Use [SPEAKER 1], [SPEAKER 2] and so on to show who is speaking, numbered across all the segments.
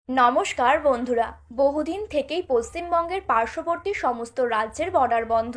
[SPEAKER 1] নমস্কার বন্ধুরা। বহুদিন থেকেই পশ্চিমবঙ্গের পার্শ্ববর্তী সমস্ত রাজ্যের বর্ডার বন্ধ।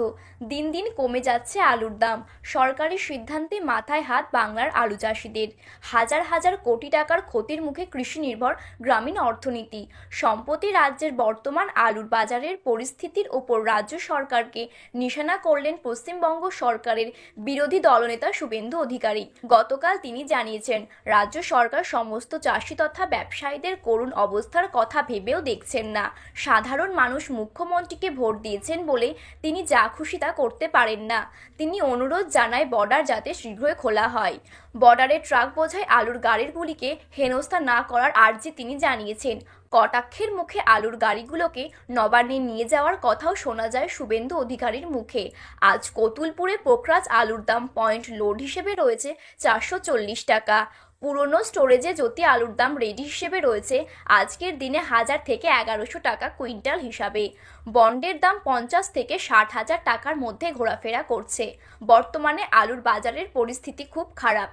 [SPEAKER 1] দিন দিন কমে যাচ্ছে আলুর দাম। সরকারি সিদ্ধান্তে মাথায় হাত বাংলার আলু চাষিদের। হাজার হাজার কোটি টাকার ক্ষতির মুখে কৃষি নির্ভর গ্রামীণ অর্থনীতি। সম্প্রতি রাজ্যের বর্তমান আলুর বাজারের পরিস্থিতির ওপর রাজ্য সরকারকে নিশানা করলেন পশ্চিমবঙ্গ সরকারের বিরোধী দলনেতা শুভেন্দু অধিকারী। গতকাল তিনি জানিয়েছেন, রাজ্য সরকার সমস্ত চাষি তথা ব্যবসায়ীদের করুণ অবস্থার কথা ভেবেও দেখছেন না। সাধারণ মানুষ মুখ্যমন্ত্রীকে ভোট দিয়েছেন বলে তিনি যা খুশি তা করতে পারেন না। তিনি অনুরোধ জানায় বর্ডার যাতে শীঘ্রই খোলা হয়। বর্ডারে ট্রাক বোঝাই আলুর গাড়িগুলিকে হেনস্থা না করার আর্জি তিনি জানিয়েছেন। কটাক্ষের মুখে আলুর গাড়িগুলোকে নবান্নে নিয়ে যাওয়ার কথাও শোনা যায় শুভেন্দু অধিকারীর মুখে। আজ কতুলপুরে পোখরাজ আলুর দাম পয়েন্ট লোড হিসেবে রয়েছে 440 টাকা। পুরনো স্টোরেজে জ্যোতি আলুর দাম রেডি হিসেবে রয়েছে আজকের দিনে 1000 থেকে 1100 টাকা কুইন্টাল হিসাবে। বন্ডের দাম 50 থেকে 60 হাজার টাকার মধ্যে ঘোরাফেরা করছে। বর্তমানে আলুর বাজারের পরিস্থিতি খুব খারাপ।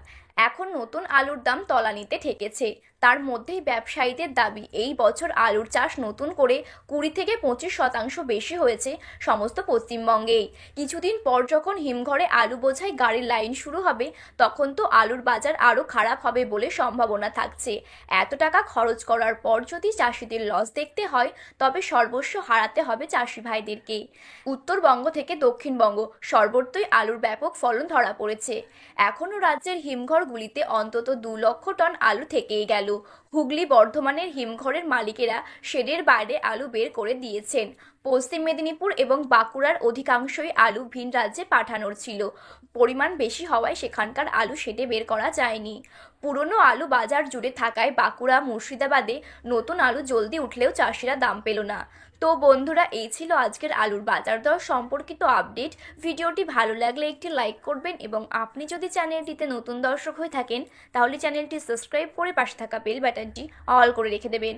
[SPEAKER 1] এখন নতুন আলুর দাম তলানিতে ঠেকেছে। তার মধ্যেই ব্যবসায়ীদের দাবি, এই বছর আলুর চাষ নতুন করে 20 থেকে 25% বেশি হয়েছে সমস্ত পশ্চিমবঙ্গেই। কিছুদিন পর যখন হিমঘরে আলু বোঝাই গাড়ির লাইন শুরু হবে, তখন তো আলুর বাজার আরও খারাপ হবে বলে সম্ভাবনা থাকছে। এত টাকা খরচ করার পর যদি চাষিদের লস দেখতে হয়, তবে সর্বস্ব হারাতে হবে চাষি ভাইদেরকে। উত্তরবঙ্গ থেকে দক্ষিণবঙ্গ সর্বত্রই আলুর ব্যাপক ফলন ধরা পড়েছে। এখনও রাজ্যের হিমঘরগুলিতে অন্তত 2 লক্ষ টন আলু থেকেই গেল। হুগলি বর্ধমানের হিমঘরের মালিকেরা শেডের বাইরে আলু বের করে দিয়েছেন। পশ্চিম মেদিনীপুর এবং বাঁকুড়ার অধিকাংশই আলু ভিন রাজ্যে পাঠানোর ছিল। পরিমাণ বেশি হওয়ায় সেখানকার আলু শেডে বের করা যায়নি। পুরনো আলু বাজার জুড়ে থাকায় বাঁকুড়া মুর্শিদাবাদে নতুন আলু জলদি উঠলেও চাষিরা দাম পেল না। তো বন্ধুরা, এই ছিল আজকের আলুর বাজার দর সম্পর্কিত আপডেট। ভিডিওটি ভালো লাগলে একটি লাইক করবেন এবং আপনি যদি চ্যানেলটিতে নতুন দর্শক হয়ে থাকেন, তাহলে চ্যানেলটি সাবস্ক্রাইব করে পাশে থাকা বেল বাটনটি অল করে রেখে দেবেন।